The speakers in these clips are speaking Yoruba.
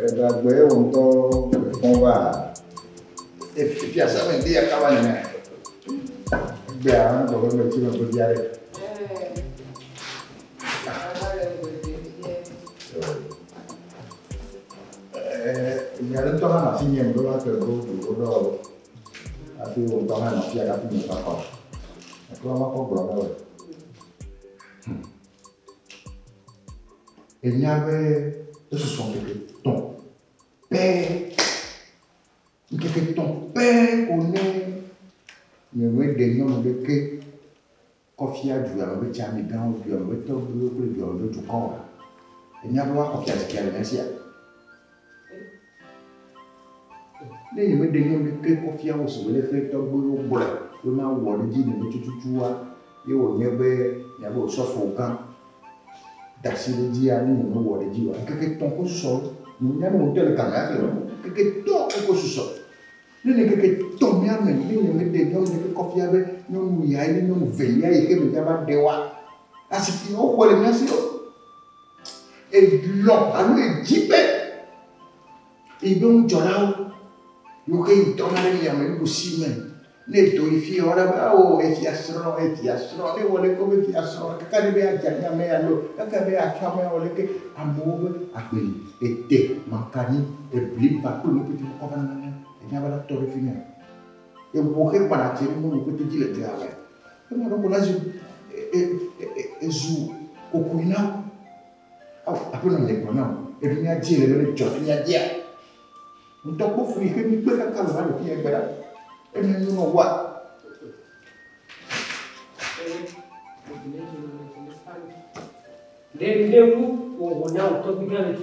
Gbàgbé ohun tó fún wa. Fi àṣà mi dé ẹ̀ka wà nínú ẹ̀. Gbé àwọn ọ̀dọ́ mi tí wọ́n tó di ààrẹ. Ìyàrá tó hàn àti yẹn ló wá pẹ̀lú òdòdó àti ohun tó hàn àti àgàtì mi papọ̀. Ẹ̀kọ́ wọn kọ́ gbọ̀rọ̀ náà. Èyí á bẹ́ eso son quelques tons. Quelques tons. On est. Il y a des gens qui confient à Dieu, on veut tirer les dents, on veut tout du corps. Il n'y a pas confiance qui a merci. Les gens qui confient au Seigneur, les frères tout le monde, le mal ou le dit de tout et on y a beau sauf au camp. D'accident dit à nous, nous voulons dire quelques temps que ce soit, nous n'avons pas de caméra, quelques temps que ce soit. Nous n'avons quelques temps, mais nous n'avons des gens qui confient avec nous, nous y allons, nous veillons et que nous avons des rois. À ce qui est au coin de nation. Et long, à nous, et dipé. Et donc, Jonah, nous avons aussi même. Les deux filles, on a oh, et qui a son, les volets comme qui a son, quand il y a un méalo, quand il y a un caméra, on est amour, appelé, et té, mancani, et blip, pas tout le petit commandant, et il y a la torre finale. Et vous pouvez pas la tirer, vous pouvez dire le travail. Et moi, on a joué, et joué, au couina. Après, on est prenant, et il y a dit, il y a dit, on t'a pas fouillé, il peut pas caméra, le pied est là. And then you know what? Then who now talking about it?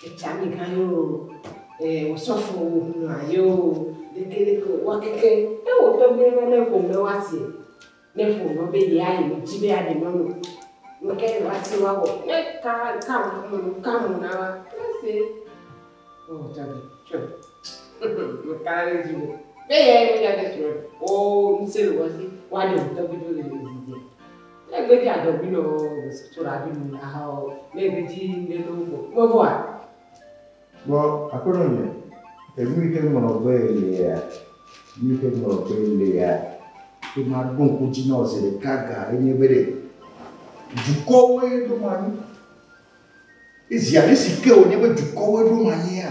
It's a Mikayo, was so full, you, the Keleko, Wakake, no, don't be running from the Wasi. Therefore, no baby, I am Tibia, the no. Look at Wasi, come now. Let's see. Oh, Tabby, sure. Oh, Mr. Wasi, why don't you do the easy? Let me get a window to how maybe the logo. What? Well, I couldn't. The weekend of Velia, you can go Velia. You might go to Ginos, the Gaga, anybody. You go away to money. It's Yalisi girl, never to go away to money.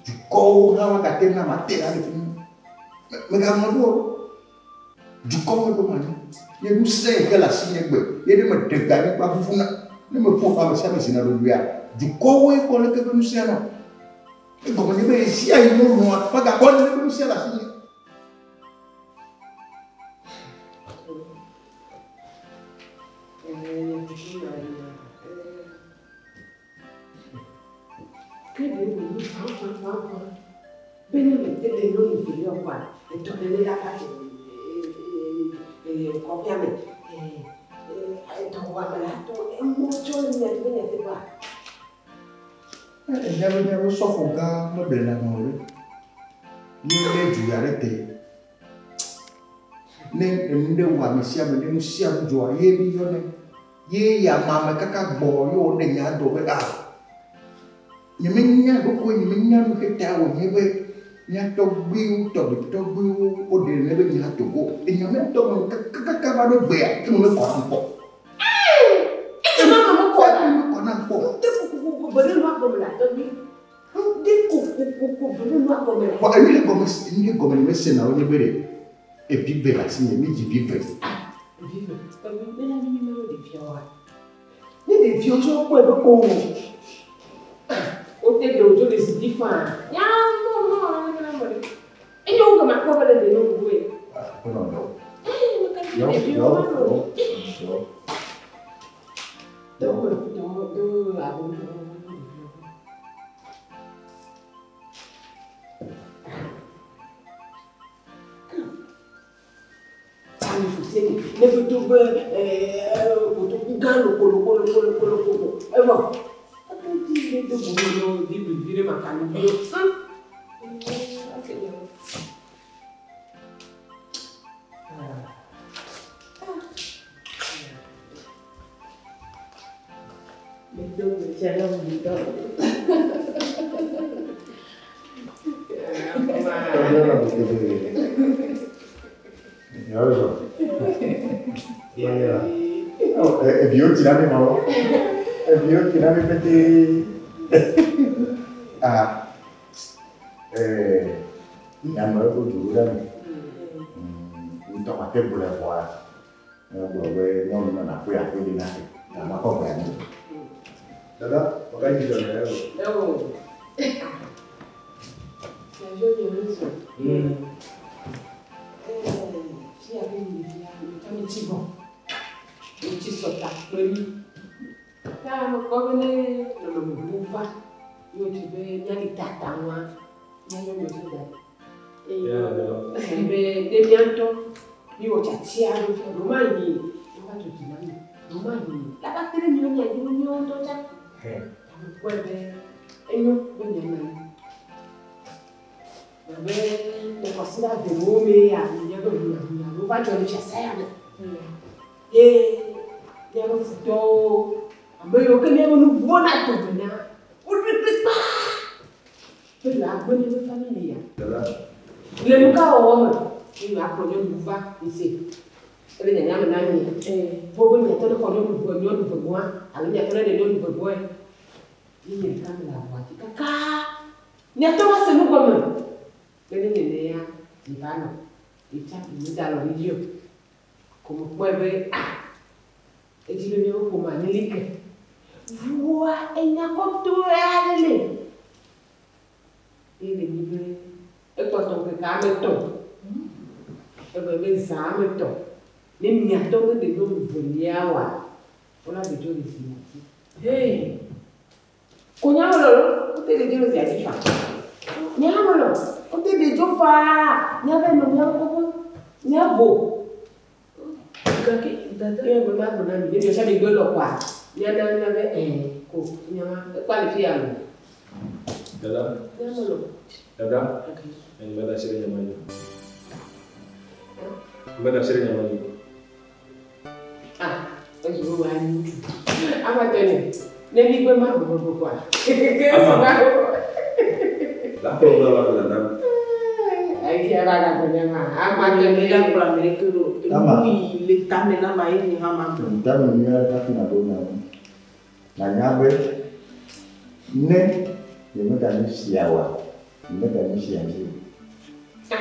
Tu corps na catena matera me gamado du corps de mani ye nous sait que la signe be ye de me degani pa fufuna ne me faut pas me saber si na lobia du corps e ko le que nous sait non e comme ne be si ay no no pa ga ko ne nous sait la signe Benvenuti non figlio qua e tornerei la pace ovviamente guardato è molto niente qua never suffoca no de la mole ni le ju arete ne nde wa mi sia me nu sia jo ye bi yo ne ye ya mama kaka gbo yo de nya do be ni menya do ko ni menya no keta wo ni be nya to gbiu o de ne be nya to go e nya me to mo kaka ba do be a ti mo ko an po e mama mo ko na po de ko bo le no ko la to bi de ko bo le no ko me ko ni go me se na o ni be e bi be la si ni ji bi be vive ko me la ni me de fiowa ni de fio so ko e be ko o te do to le si different ya no e yo ko ma ko ba de no ko e no yo ne peut tout gano kolo e bon di de bulo di dire ma kan bio c'est là où il dort. E bio tirami mamma. E bio tirami peti. Ah. Nyama ko dulu kan. Itu pakai boleh buat. Boleh nyom na aku ya aku di nasi. Nama kau berani. Dada, pakai di sana ya. Oh. C'est joli maison. J'ai avec une petit bon. Un petit sota, le lit. Là, comme le boulevard, tu veux, il y a des tatas, moi. Il y a des méthodes. Et bientôt, il y a des tiers, le mani, on va te dire, le mani. La bactérie, il y a des millions de gens. Et nous, on est là. Mais voici la démo, mais il y a des pas de chasser. Et il y a un photo. Mais il y a un bon acte. On ne peut pas. C'est la bonne famille. Le cas où il a connu le mouvement ici. Il y a un ami. Pour vous, il y a un connu le mouvement. Alors, il y a un mouvement. Il y a un mouvement. Kaka. Il y a un mouvement. Il y a un mouvement. Como puede e ti le mio ko manilike vuwa e nya ko to ale ele ni e ko to ke ka me to e be za me to ni mi to de do vunia wa ona de do ri si hey ko nya lo o te de do si ati fa nya lo o te de do fa nya be no nya ko nya bo il y a un il y a des gueules quoi. Il y a quoi les filles alors? Dada. Dada. Elle m'a acheté une maille. M'a acheté une maille. Ah, je vois un. Ah, ma tenue. Ne dis pas ma quoi. La pauvre là, dada. Ai ya bana bana ama de la pour Amérique oui l'état maintenant ma ni hama Nta no ni ara ka na do na nyabe ne ye me da ni siawa me da ni sianji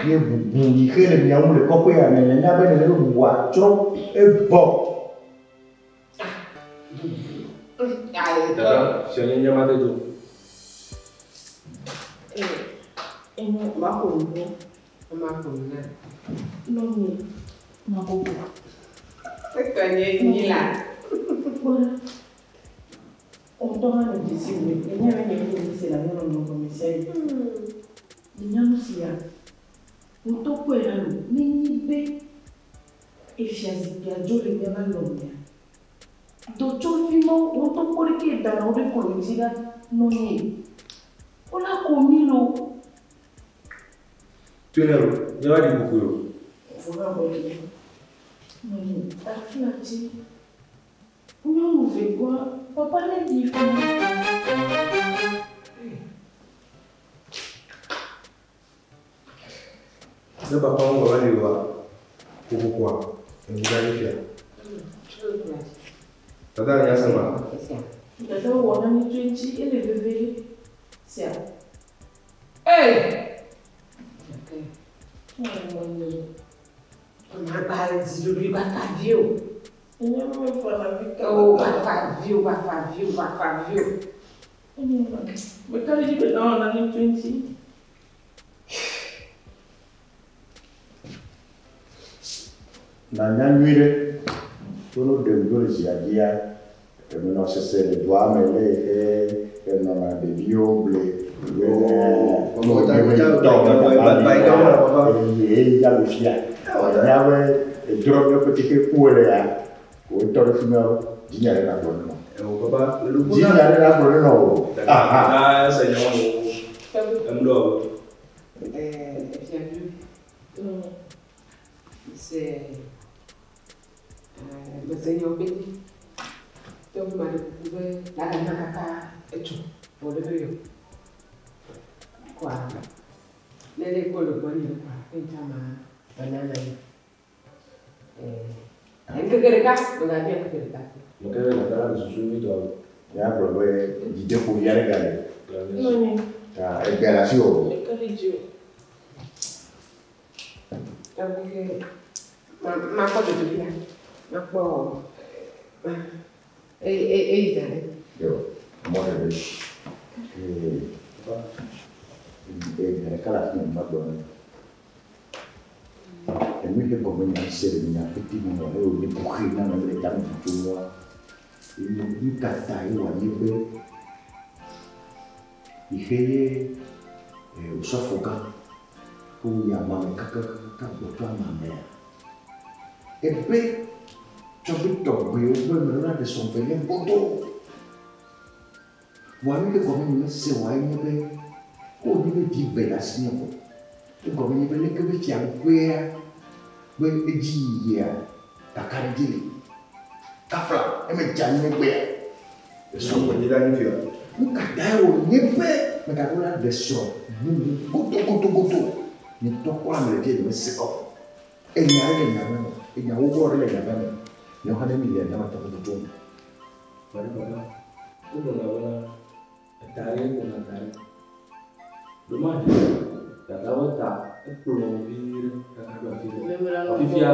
ye bu ni kele mi amu le kopo ya na nyabe ne lo wa tro e bo Dada, si on y a de tout. Et ma connu. Non, ma beaucoup. C'est que ni là. On t'aura le décider. Il y a une c'est la même nom commissaire. Il y a aussi là. On t'en peut là le mini et fiazi bien joli bien mal l'homme. D'autres films on t'en peut que dans le colonie là non ni. On a commis l'eau. Tu es là, il y a des beaucoup. Non, tu on fait quoi? Papa l'a dit. Le papa, on va aller voir. Pourquoi? Et vous allez faire. Dada, il y a ça. Dada, on a mis 20 et le bébé. C'est ça. Hey! On a parlé de lui, pas vieux. On a même fait la vie. Oh, pas vieux. Mais quand je dis que non, on a mis 20. Na nuire sono de ngore si agia e non so se le doa me le e non ha de bioble e ya lo fia ya we e drone petit che pure ya o toro fino dignare la donna Papa, le loup. dignare la donna no Ah, c'est non. C'est le Seigneur béni. Donc, ma découvert la caca et tout. Pour le mieux. Quoi? L'école de Bonnie, quoi. Un tama, banana. Un peu de casse, on a bien que de casse. Donc, elle est là, je suis toi. Il y a un problème d'idée pour y aller. Non, Ah, et bien la sûr. Ma quoi de te dire? Ma quoi? Et Yo, moi je vais quand la fille m'a donné. Et lui fait comme une série de petits moments où il est pour rien dans les dames du tournoi. Il me dit qu'à taille ou à niveau. Il fait au sofoga où il y a ma mère. Et puis, tu as vu ton bébé, de son père, un poteau. Moi, je me suis dit, on me dit, belle assiette. Et comme il me dit, que tu as un peu, mais dit, ta carrière, ta flamme, et me dit, un peu. Et son petit ami, tu as. Nous avons des choses, nous avons des choses. Nous avons des choses. Et il y a des gens, il y a des gens, il y a des gens, il y a des gens. Voilà, voilà. Tarik dengan tarik. Rumah dia, tahu tak? Pelontir, kakak filter. Vivia,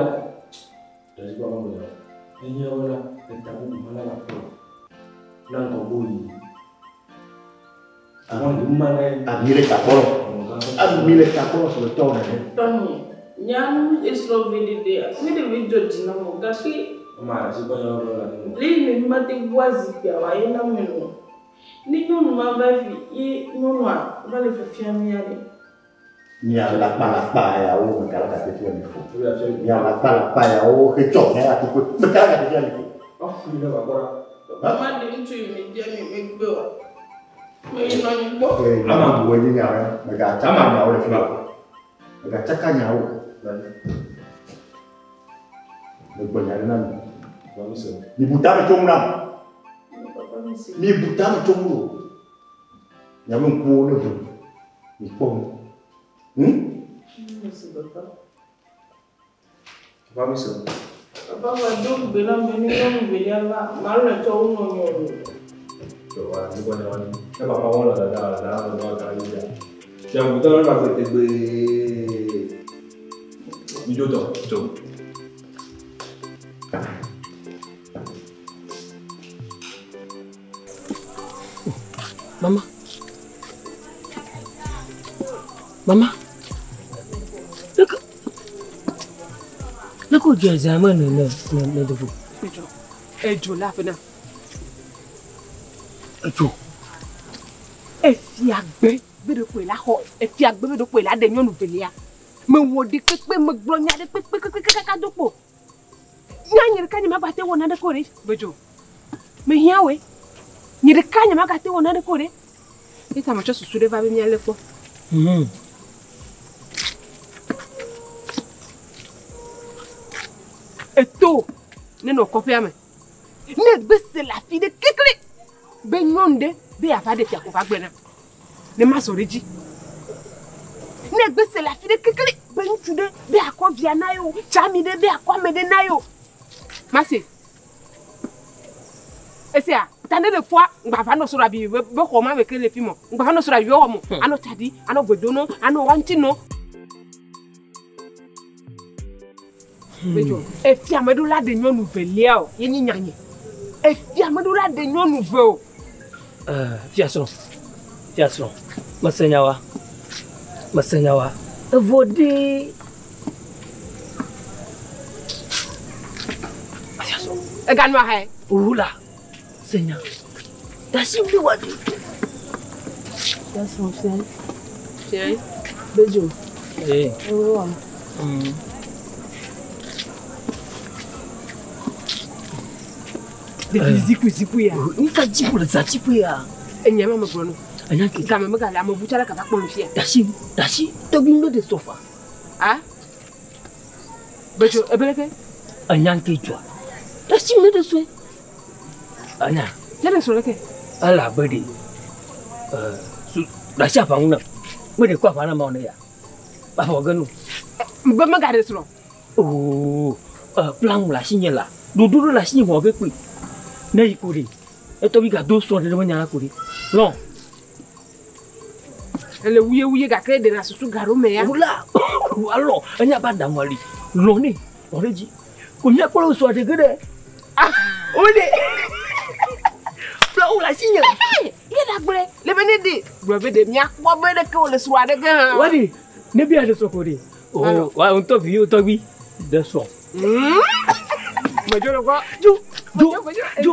dari bawah mana? Ini orang tentang mana apa? Nang kobui. Awak di mana? Amile kaporo sobre todo, né? Tony, nyam Slovenia dia. Me de video dinamo gasi. Mas se banyak orang. Lini mati wazi pia wa ina meno. Ni nyonu mabafi I nyonu a vale fefia miale. Nya la ya o kala ka te tia mifo. Nya la ya o ke cho ne ati ko kala ka te tia mifo. Oh, ini dah apa? Mama de ntu mi dia mi megbe wa. Me ino ni bo. Ama bo ni nya me ga chaka nya o le fila. Me ga chaka nya o. Me bo nya na. Vamos ver. Ni butame chomna. Papa mi si. Ni butame chomro. Nya mo ko le bu. Ni pom. Mi si papa. Vamos ver. Papa va donc bela meni nyonu bela la malu to uno nyonu. Coba ni bukan yang ni. Apa awak dah kali dia. Yang betul nak kita video tu. Mama, look what you're examining. No. Ejo laughing. Ejo. Efi agbe bedo pe la ho, efi agbe bedo pe la de nyonu velia. Me wo de pepe me glonya de pepe ka dopo. Nya nyir ma bate wona de kore, bejo. Me hiawe. Nyir kanya ma gate wona de kore. Ita ma chosu sude va be mi alefo. Eto, ne no kofi ame. Ne bese la fi de kekle. Be nyonde be afade ti akofa gbena. Ne ma soreji. Ne bese la fi de kekle. Be ntude be akofia na yo. Chami de be akwamede na yo. Masi. Esia, tande de fois ngba fa no sura bi be ko ma me kele fi mo. Ngba fa no sura yo mo. Ano tadi, ano gbedono, ano wantino. Bejo, e fi amedo la de nyonu velia o, ye ni nyanye. E fi amedo la de nyonu ve o. Fiason. Masenyawa. Evode. Fiason. E ganwa hai. Urula. Senya. Dasi mbi wadi. That's my friend. Chérie. Bejo. Eh. Ewa. De zipu ya. Nika jipu la za jipu ya. Enyama me brono. Anyaki. Kama me gala mo buchala ka bakpo mfia. Dashi. Togindo de sofa. Ah? Bejo, ebeleke? Anyanki jwa. Dashi me de swe. Anya. Jangan suruh ke. Ala bedi. Dah siapa nguna? Bedi kau apa nama dia? Apa ganu? Bama gade suruh. Oh, pelang lah sinya lah. Duduk lah sinya mau ke kui. Nai kuri. Tapi gak dosa dia mana kuri. No. Le wuye gak kaya dengan susu garu me ya. Ulah. Alo, hanya pandang wali. Lo ni, orang ji. Punya kalau suara gede. Ode. Pelang lah sinya. Iya dah boleh. Lebih ni di. Berapa dia nyak? Berapa dia kau le suara ke? Wadi, ni biar ada sokori. Oh, wah untuk view tu bi. Dah sok. Maju lo kok. Ju,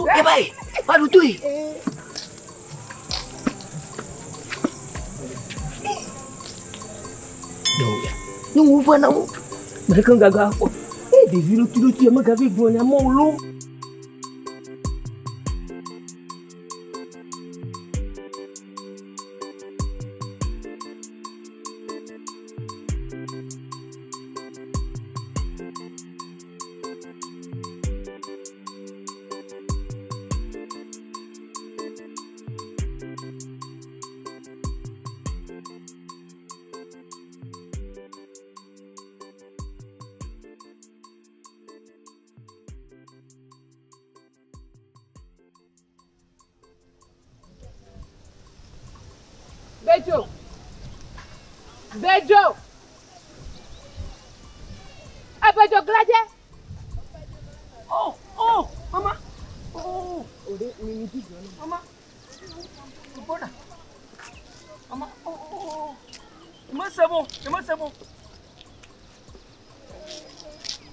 ya baik. Aduh tu. Nunggu apa nak? Mereka enggak apa. Di video tu emang gawe buahnya mulu. Bejo. Apa jo gelaje? Oh, mama. Oh, ode mimi tu jono. Mama. Apa dah? Mama. Oh. Emang sabo.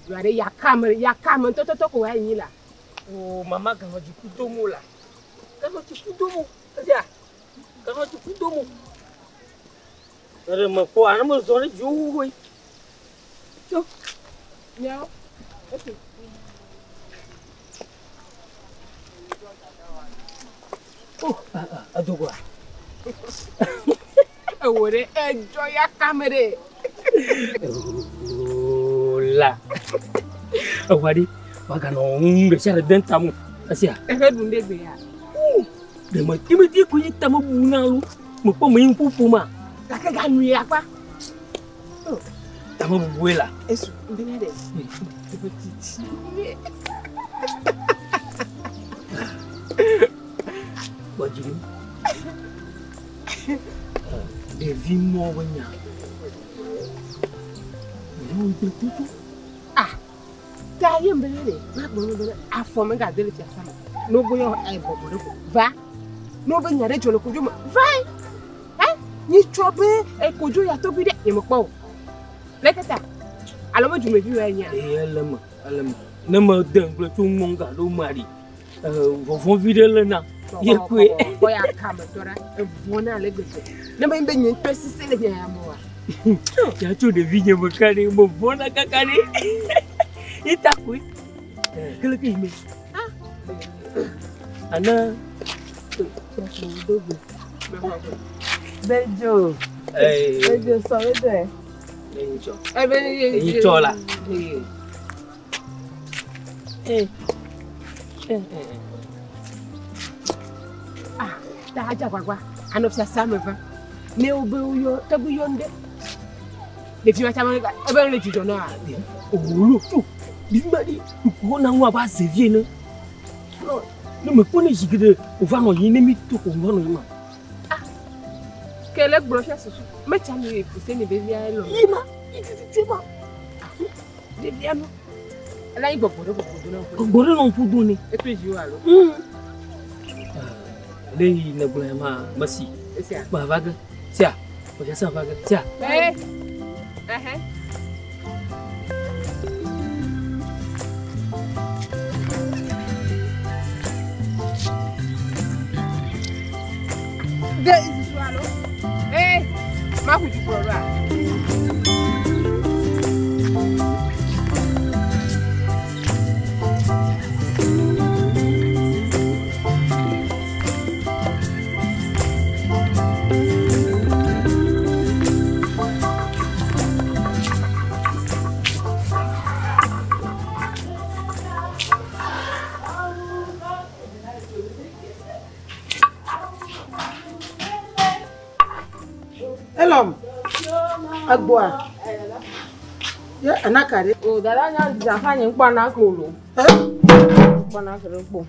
Luar ya kamera toto ko wa yin la. Oh, mama kan hoji kudomo lah. Kan hoji kudomo. Aja. Kan hoji kudomo. Ada mau anak mau zona jauh. Jauh. Nyao. Okay. Oh, aduh gua. Ore enjoy ya kamera. Lah. Awadi, makanong besar dan tamu. Asia. Dunde be ya. Dia mati ku tamu bunga lu. Mau main pupu mah. Kakak ganu ya apa? Tamu buela. Eso, dengar deh. Baju. Devi mau banyak. Mau itu. Kaya mbele. Nak boleh. Afo menga dele tia sama. No boyo ai bobo. Va. No be nyare jolo kujo. Vai. Ni chobe e kojo ya to bi de e mo po lekata alomo jume bi wa nya alama na ma dan bla tu monga do mari fon video le na ye kwe ko ya kama tora e bona le gbe na ba mbe nyi pesi se le nya mo wa ya tu de video mo kare mo bona kakare ita kwe kele ke ime ana Bejo. Bejo sorry deh. Bejo. Bejo lah. Dah aja gua. Anu bisa sama va. Ne obuyo, tabuyonde. Lefi macam mana? Ebe le jijo na. Lu tu. Bimba di. Ko na ngwa ba Xavier ne. No me pone jigide. O va no yin mi to ko no ma. Quel est le brochet ce soir? Mais tu as mis poussé les bébés à l'eau. Ima, tu vois. Des biens. Là, il va boire non pour donner. Et puis, je vais à l'eau. Les ne voulaient pas massi. C'est ça. Ma vague. Tiens, regarde ça, vague. Tiens. Má kú ju pọ̀rọ̀ à. Shalom. Agboa. Ya anakare. Oh, dada nya jafanye nkpa na kolo. Nkpa na kere nkpo.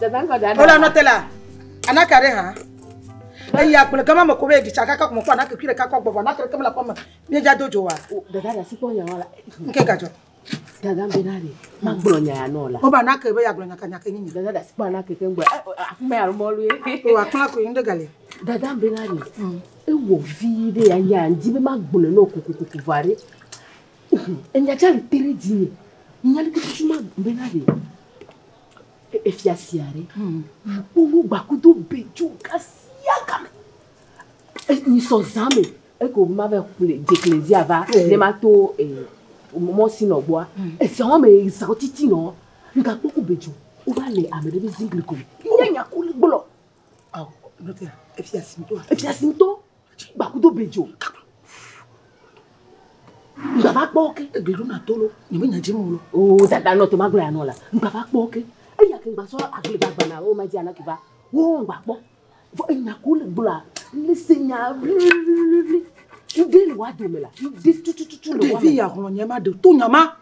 Dada nka dada. Ola notela. Anakare ha. Eya kule kama makobe di chaka ka kumfa na kekire ka kokbo na kere kama la pama. Mi ja dojo wa. Dada da sipo nya wala. Nke gajo. Dada mbenare. Magbolo nya ya no la. Oba na kebe ya glo nya kanya kenyi. Dada da sipo na keke ngbe. Afuma ya rumolu e. O atuna ko inde gale. Dada mbenare. Ewo vide ya nya njibe magbolo no kukukuku vare. Enya chali tere dini. Nyali kishuma mbenare. Efiasiare. Owo bakudo beju kasia kame. Ni so zame. Eko ma ve d'ecclesia va le mato mo sinogboa. E se o me sa otiti no. Nka poku beju. O ba le amere bi zingliko. Nyanya kuli gbolo. Ah, note efiasinto. Efiasinto. Bakudo beju. Nka va poke. Egberu na tolo. Ni me nyaji mu lo. Oh, dada no to maglo ya no la. Nka va poke. Eya ke gba so agle gbagba na o ma ji anakiba. Wo ngba po. Fo enya kuli gbolo. Lisenya. Ndeli wa domela. Ndi tutututu lo wa. Devi ya hono nyama de to nyama.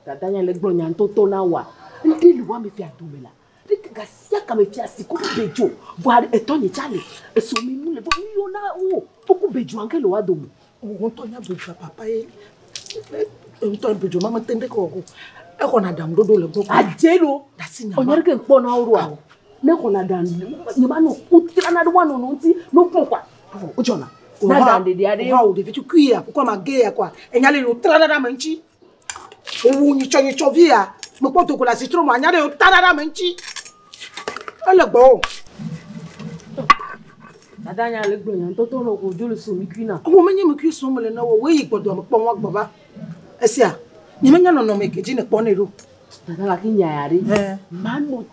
Dada nya le gbolo nya ntoto na wa. Ndeli wa me fi adomela. Dika sia ka me fi asiko bejo. Voir etonye chale. Eso mi mu le bo mi ona o. Poku bejo anke lo wa domo. O to nya bejo papa e. O to bejo mama tende ko. E ko na dam dodo le bo. Ajelo. Dasi nyama. Onyere ke npo na oru a. Ne ko na dan. Nyama no utira na do wa no nti no kon kwa. O jona. Na dan de ade. Wow, de vitu kuia kwa magea kwa. Enyale no trada manchi. O ni cho via. Mo poto ko la citron mo anyale o trada manchi. Ele gbo. Dada nya le gbolo nya ntoto no ko jolo so mi kwina. O menye me kwi so mo le na wo we igbodo mo pon wa gboba. Esia. Ni menya no me keji ne pon ero. Dada la kinya yare. Mano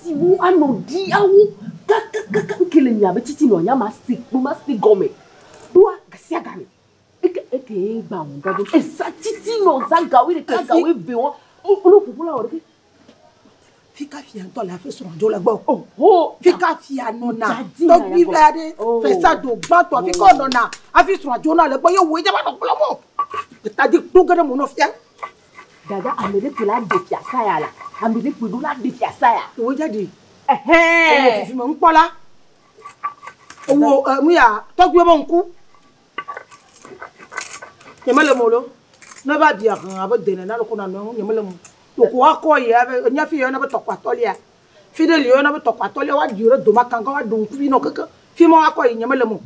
si wo ano di awu. Kaka kele nya be titi no nya ma stick gome. Dua gasia gami. Eke ba won gado. Esa titi no zaga we ka ga we be won. Olo popula o de. Fika fia to la fe so njo la gbo. Oh, fika fia no na. To bi vade. Fe sa do gba to fika no na. A fi so njo na le gbo yo wo je ba no plomo. Ta di to gade mo no fia. Dada amere pela de fia saya la. Amere pelu la de fia saya. Wo jadi. Eh. Fi mo npola. Owo mu ya to gbe mo nku. Nyemele molo. Na ba dia kan abodene na lo ko na no nyemele mo. To ko akọ ya nya fi yo na be to kwatolia. Fidel yo na be to kwatolia wa diure do makanga wa do nku bi no kaka. Fi mo akọ nyemele mo.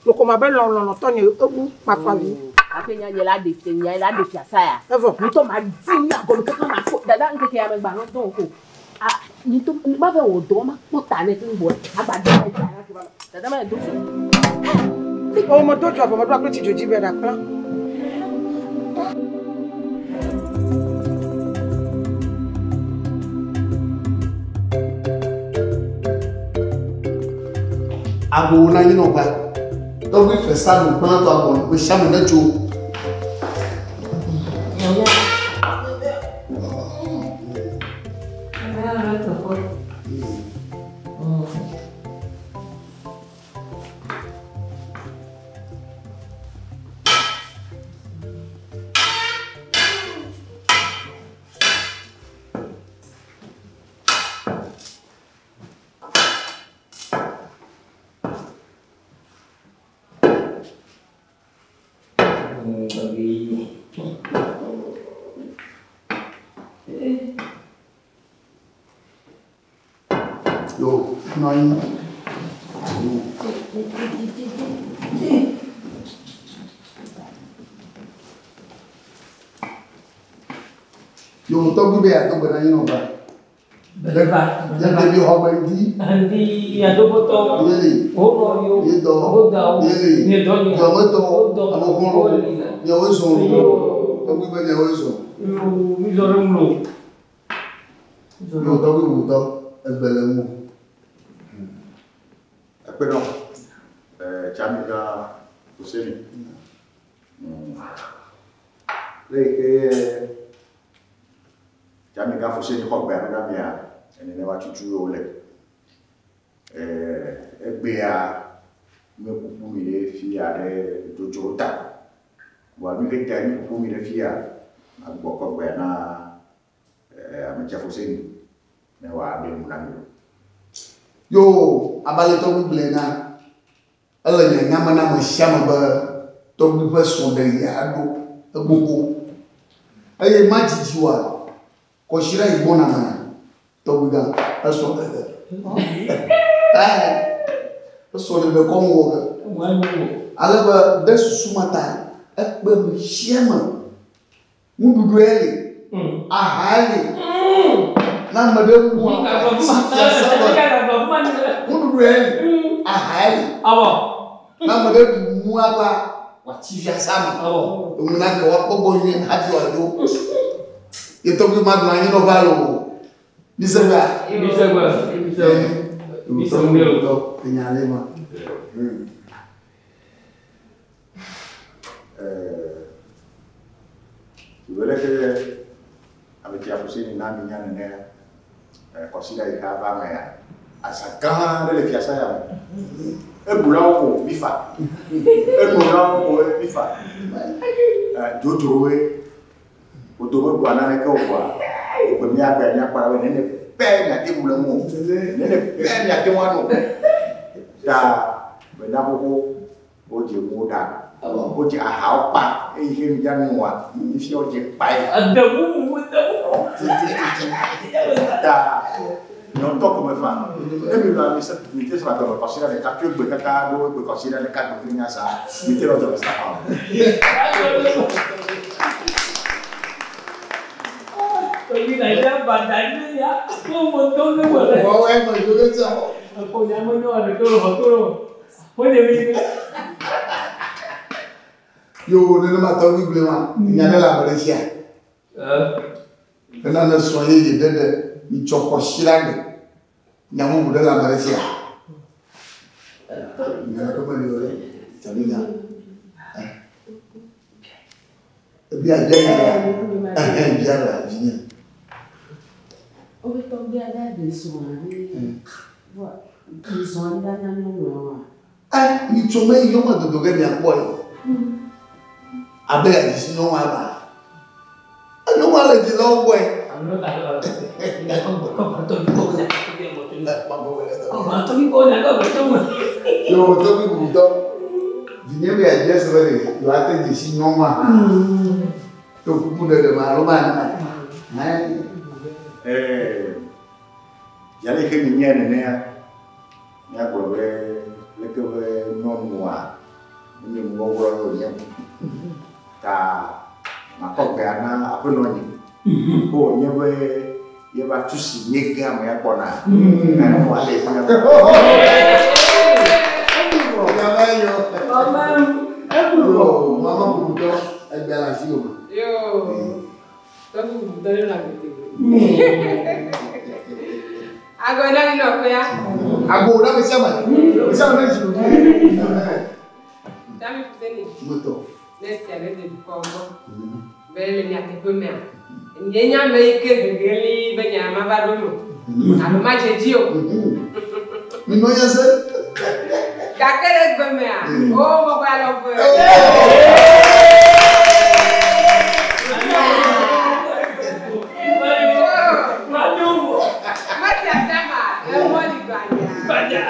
Lo ko ma be lon to ni ebu ma fa mi. Afenya nyela de fia nya la de fia saya. Evo. Ni to ma di nya go kaka ma fo. Dada nke ke ya me gba no don ko. Ah, ni to ma be wo do ma pota ne tin bo. Agbade ya ki ba. Dada ma do so. O mo dojo abo mo do apeti joji be da plan. Abo na yino gba. To bi fe sa no gban to abo we sha mo na jo. Yo, nine. Yo, to bi be ya to gba yin no ba. Berapa? Ya de bi ho gba ndi. Andi ya do boto. Yeli. O no yo. Ye do. O da. Yeli. Ni do ni. Yo mo to. Do. Amo kon ro. Yo we so ro. To bi be ya we so. Yo mi zo re mlo. Yo to bi wo to egbele mu. Epe no. Chamiga Hussein. Leke Chamiga Hussein ko gba na mi a eni ne wa tutu o le. Egbe a me kuku mi le fia de dojota wa mi ke tani kuku mi le fia agboko gbe na amechafoseni ne wa de munami yo abale to bi na ala nya nyama na mo shama ba to bi fa so de ya do agboko aye majijiwa ko shira ibona na to bi ga aso de so de be kom wo ga ala ba de susumata ekpe mi shema mududu ele ahali na madam wa mududu ele ahali na madam muaba wa chifia sama munaka wa pogonye hadi wa do yeto bi madna ni no balo bisaba to nyalema Vele que avec la possibilité na minya ne considère que va mais à sa grande le fiasa ya e bula ko bifa e bula ko bifa dodowe odowe ko na ne ko kwa mi agba nya kwa we ne pe na ke bula mo ne pe na ke wanu da be da ko o je mo da o je a hao pa e ke mi jan mo ni fi o je pai Adamu da non to come fa e mi la mi te sa per passare le cacchio e cacado e considerare le cacchio che sa mi te lo dove sta fa Pergi naik badan ya, aku motor ni boleh. wa wa ma yo ga sa Aku jangan ada tu. Boleh ni. yo ne ma to bi blema nya de la Malaysia na na so ye de ni choko shirande nya mu de la Malaysia nya ko ma ni ore tabiga bi a de ya jara jinya O que tu vê a de soane? What? Que soane da na no. ni choma yo ma do ga ni akwa abe ya ji no wa ba no wa le ji lo boy Anu tak ada. Kau betul kau nak dia motor. ma go le to Kau betul kau nak kau betul. yo to bi bu to dinye be ya just very yo ate ji si no ma to ku de ma lo ma na ya le que mi niene ne ya ko le que non moi ni mo wo ya ta ma ko ga na apo no ni ko nye we ye ba tusi nye ga mo ya kona na mo ale ko ya ya yo Mama, mama bu to egbe la si o yo. Tabu dari la mete. Agora ni no ko ya. ago na be sama na ji o Dami futeni. moto Nesti ale de Congo. Bele ni ate peme. Nyenya me ke geli benya mabado no. Alo ma jejio. mi no ya se Kakere gbeme a. O mo ba lo bo. Mati asema, e mo di banya.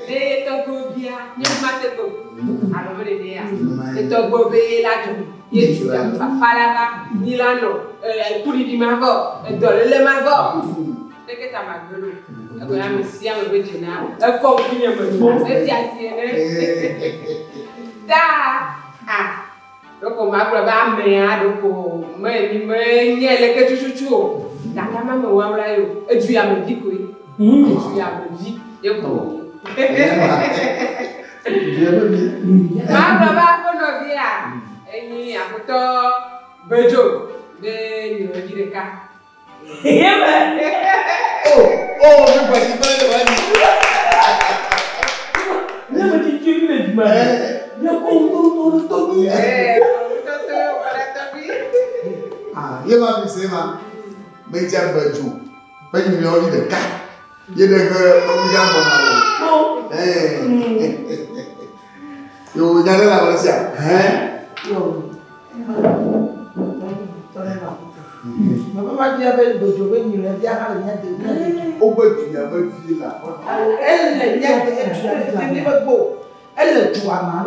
De to go bia, ni mate go. Alo mo de ya. De to go be la ju. Ye ju ya fala ni la no. Kuri di ma go, do le ma go. De ke ta ma golo. E go ya mi si am be jina. E ko ki ni mo. E ti asi ne. Da. Ah. Doko magro ba me a doko me nyele ke chuchuchu. Da kama me wa wala yo. Edu ya me diko yi. Edu ya me di. Yo ko. Magro ba ko no bia. Eni akoto bejo de yo jireka. oh mi pa si pare wa ni Dia macam curi ni cuma. Dia kau tu. Para tabi. ye ma bi se ma me ja ba ju ba ni yo ni de ka ye de ko mi ga mo na lo Vous avez la Malaysia. Maman dit avec le jovet, il a dit à la mienne. Au bout du diable, il là. Elle est beau. Elle est joie, ah,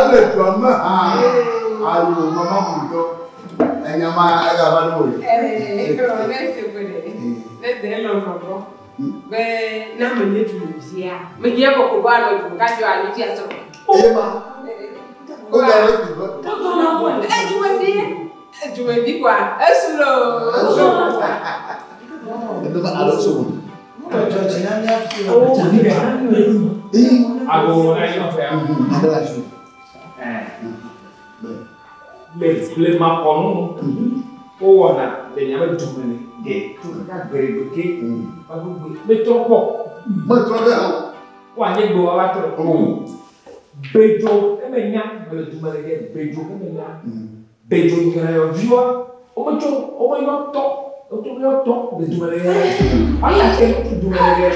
elle est joie, ah, maman, plutôt. Elle a mal, elle a mal. Mais non, mais tu me dis, mais il y a beaucoup de gens qui ont dit à ça. Oh, tu me dis quoi? Est-ce que le macron oh on a des gens qui des tout ça vérifié mais trop bon quoi il doit avoir trop bejo emenya le tumarege bejo emenya bejo ngara viwa o yo to le tumarege ala ke tu tumarege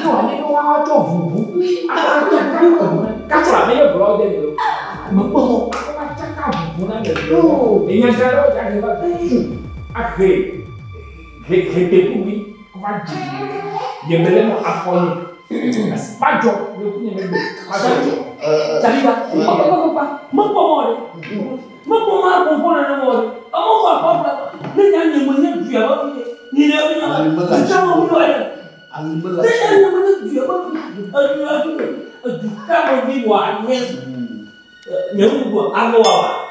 no ani no wa to vubu katra me yo bro de mo chaka vubu na de enya garo ya ke ba akhe he kubi kwa ji yembele mo afoni Pajo, le punya mebe. Cari ba, apa? Mempomore. Mempomar kompona na more. Amo ko apa? Ni nyanyi mwenye jua ba ni le ni. Kama mtu ana. Alimela. Ni nyanyi mwenye jua ba. Kama viwa nyes. Nyangu bo agowa.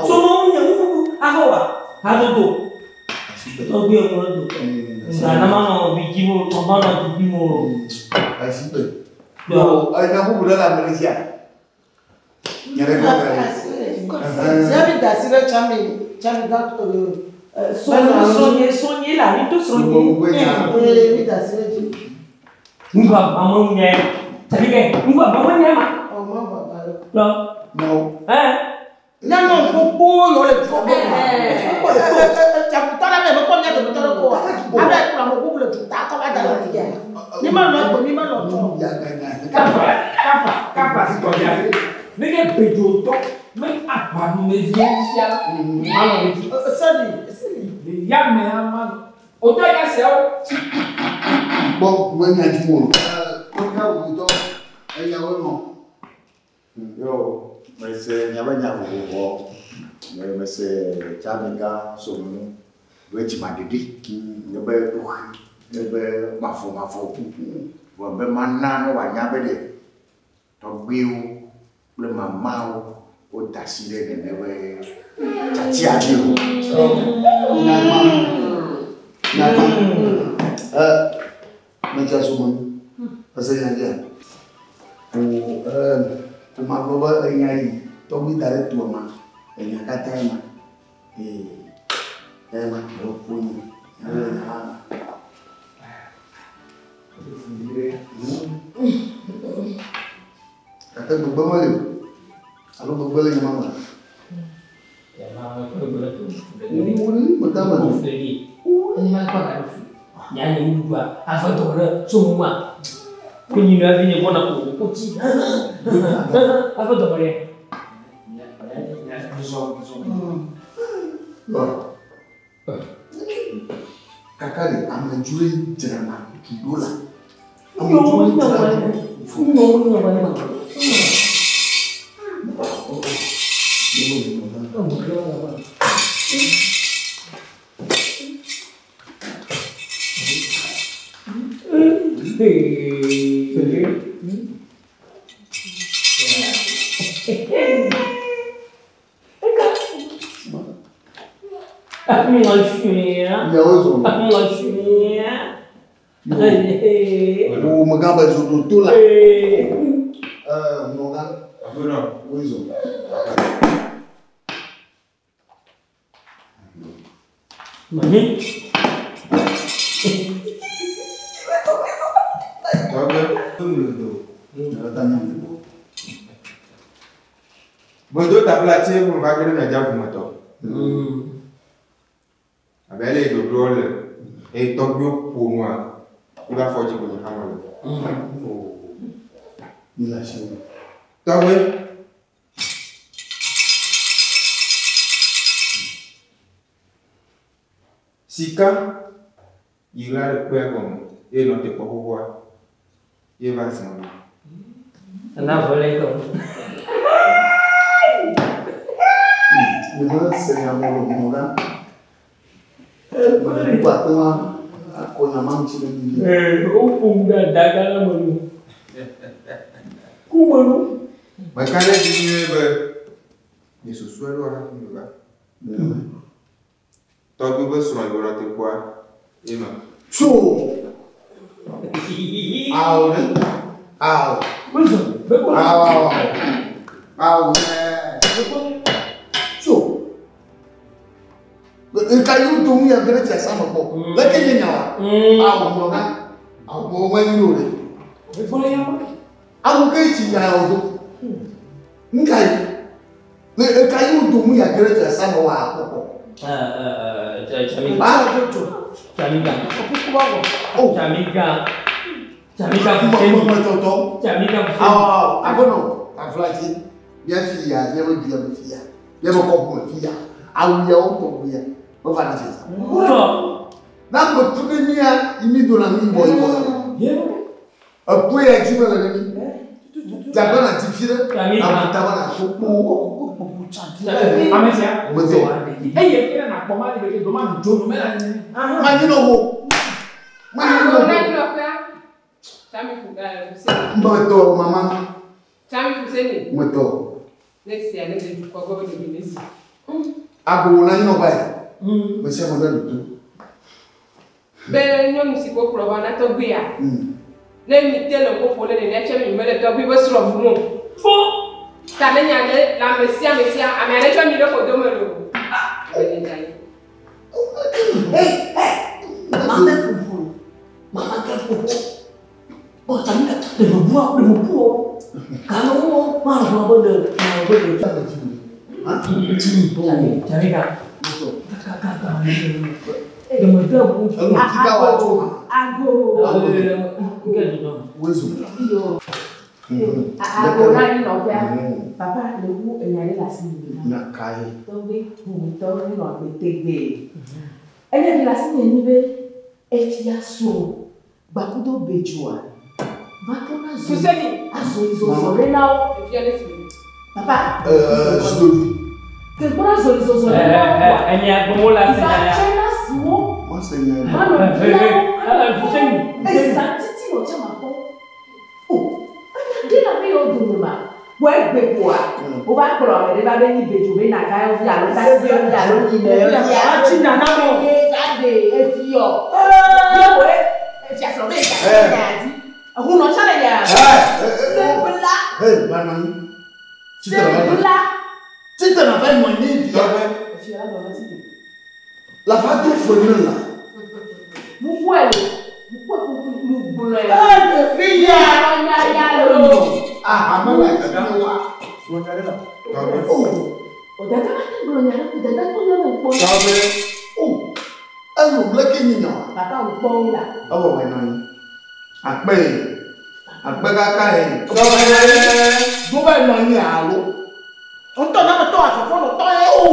So mo nyangu agowa. Hadodo. Obi o mo do. Sana mano bijimu tombana tupimo. Así no, hay una muy buena Malaysia. Ya le J'avais d'assurer Chami dans soigner là, il te soigner. Oui, d'assurer. Ngwa maman nye. Tadi ke, ngwa maman nye ma. Oh, maman va. No. Non, beaucoup, il y a le trop bon. Tu as pourtant la même comme il y a de pourtant quoi. Avec la beaucoup le tout, t'as comme à dans la vie. Ni mal l'autre, ni mal l'autre. Kapa si toi bien. Mais que bejo to, mais apa nous me vient sia. Malo dit. Salut. Ya me ama. Oto ya se o. Bon, moi il y a du monde. On a où donc il y a vraiment. Yo, mais c'est il y a pas mais c'est Jamaica somonu. Wechi madidi. Nebe nebe mafo. Wa be manana wa nyabe de. To gbiu le mama o dasile de nebe tati adio. Meja somonu. Asa ya dia. O magoba nyai to bi dare tu ma. Enya kata ma. Ema do puni. Kata gbogbo mọ́lẹ̀ alo gbogbo lẹ́yìn mama. Ya mama ko gbogbo to. Mo ní mo ta ma. Ko fleri. Ni ma ko ka fu. Ya ni ngwa afa to re so mu ma. Ko ni na vi ni bona ko ti. Afa to re. Kakari amejui jana kidola. Aku ngalfia. Ya ozo. Aku ngalfia. O magamba zutula. Mnoga. Abuno. Ozo. Mani. Tabe tumulo. Natanya mbo. Bondo taplatie pour vaguer na jabu moto. Abele do drôle et tokyo pour moi. Il va faut dire que je Il a changé. Toi oui. Sika, il a le père comme et non, t'es pas pour voir. Il va se marier. On a volé comme. Le monde, c'est un moment. Le patron a connu Au fond de Dakar, comment? Mais quand elle dit, il se soit là, il va. Tant que vous soyez là, tu quoi? Et non. Chaud! Ah, ah, ah, chaud! Le caillou dont il y a de la ça m'a pas. Lequel il y a? Ah, on a. Ah, bon, moi, il y a. Ah, vous qui y a un autre? Le caillou dont il y a de la ça m'a pas. Papa, le goût est allé la signe. Tombé, tombé, non, mais t'es elle est la signe, et tu as son bakudo bejua. Bakona Suseni, azoli now. Papa, je te dis. Que quoi, zoli. Elle y a bon la signe. Moi, c'est une. C'est ça, Titi, on tient ma peau. Oh, qui n'a pas eu de mal? Ouais, mais quoi? On va prendre les babes ni béjoué, n'a qu'à y aller. Ça c'est un galon qui meurt. Il y a un petit nana mon regardez, et fille. Ouais, et tu as sauvé ça. Vous n'en savez rien. C'est là. Hey, maman. C'est là. Tu te rappelles mon nid, la femme de Follin là. Vous voyez, vous voulez. Ah, fille, ah, maman, là, c'est bien. Oh, d'accord, oh, alors, le Kenyan. Papa, vous bon là. Oh, ouais, non. Après, Kakaï. Vous allez manier à l'eau. On t'en a pas à fond, on t'en a où?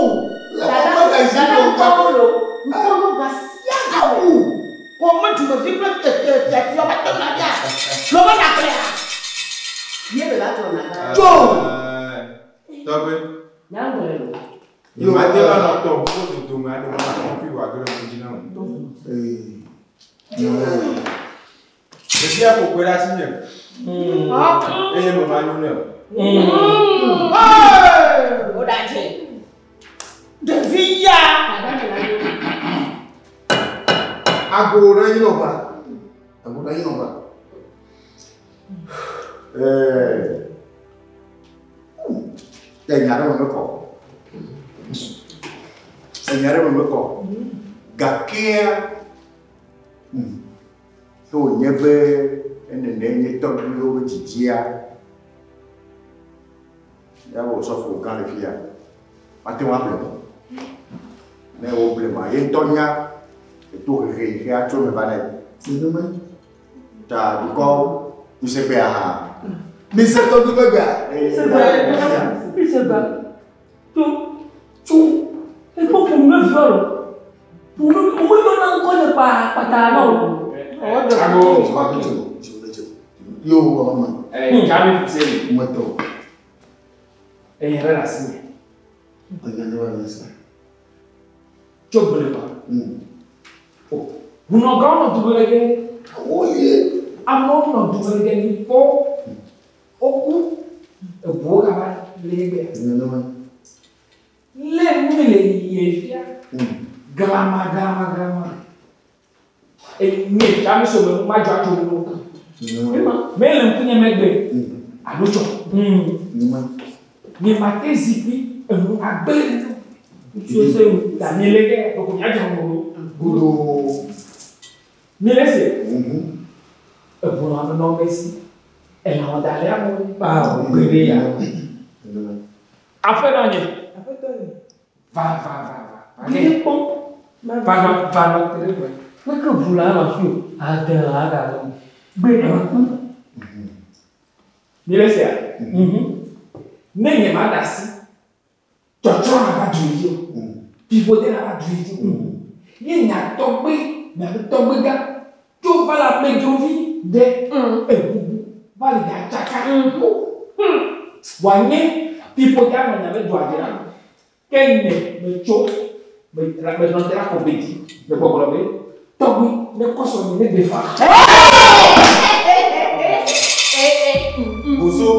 Comment tu me dis que tu vas pas te marier? L'homme a clair. Il est là, tu en as. Joe! Tobe. Il m'a dit là, non, tu te mets à je suis à pour la signer. Et je me mets de Villa! Agora Innova. Agora Innova. Senyara mengeko. Senyara mengeko. Gakia. So nyebe ene to lo jijia. Ya bo so fu kan le fia. Ate wa ble. Ne o ble ma yen tonya. Itu ke acho me bana. Sinoma. Ta du ko tu se be ha. Mi se to du be ga. Se ba. Tu. E po pour me faire. não coisa para tá não. Yo, mama. Kami fuseli. Mato. Era assim. Olha, não vai nessa. Chobele ba. Uno gano dubelege. Oye. Amo no dubelege ni po. Oku. Boga ba lebe. Não vai. Le mele yefia. Grama. E me kami so me ma jwa to no. Mele mpunye megbe. Adocho. Ni mate zipi enu agbele. Tu sais la melege ko nya jango. Gudo. Melese. E bono no mesi. E la wadale amo ba gbere ya. Après dernier. Va. Ni pon. Va téléphone. Mas que pula la fio. Ada. Gbere. Melese. Nenye madasi. Chocho na ba duyo. Pivode na ba duyo. Ye nya togbe, na togbe ga. Jo va la mejovi de ebubu. Va le ga chaka. Wanye pivode na be do adira. Kenne me cho me non te la competi. Me bogolobe. Togbe ne koso ni ne defa. Bozo.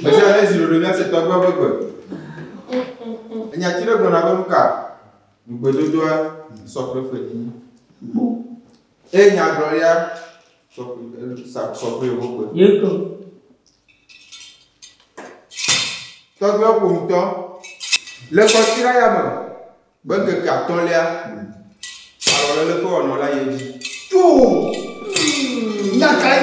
Monsieur Alain, le revient, c'est toi, il y a tiré dans la bonne carte. Nous pouvons sortir Freddy. Et il y a Gloria, sortir beaucoup. Yeko. Toi, tu as pour toi. Le côté là, il y a bon que carton là. Alors, le corps, on l'a dit. Tout! Nakai!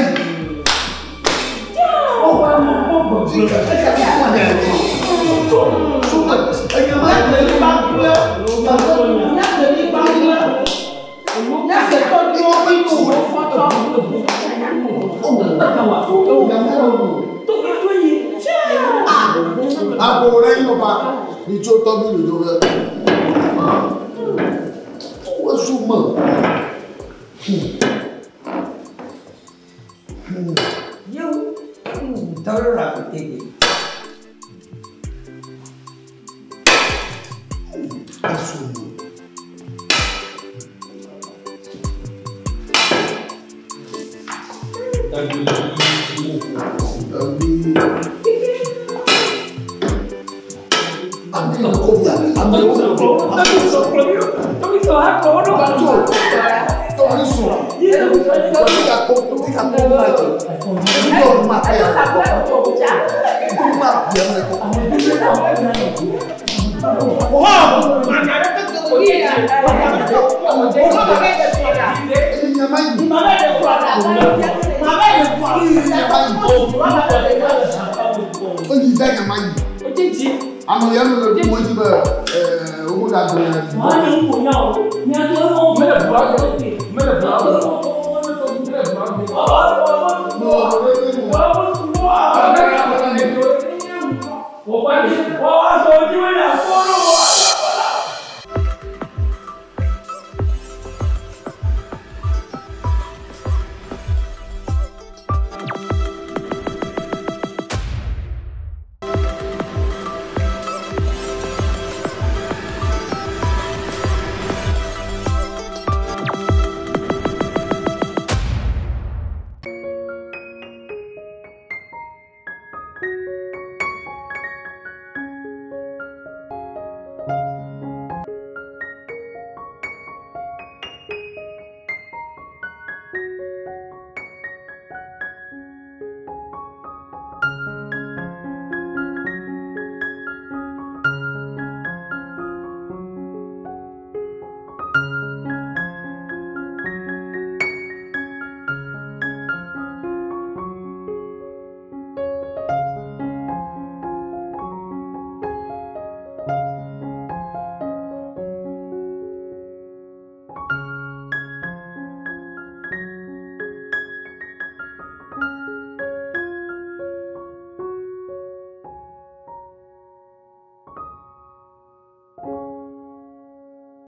Mano,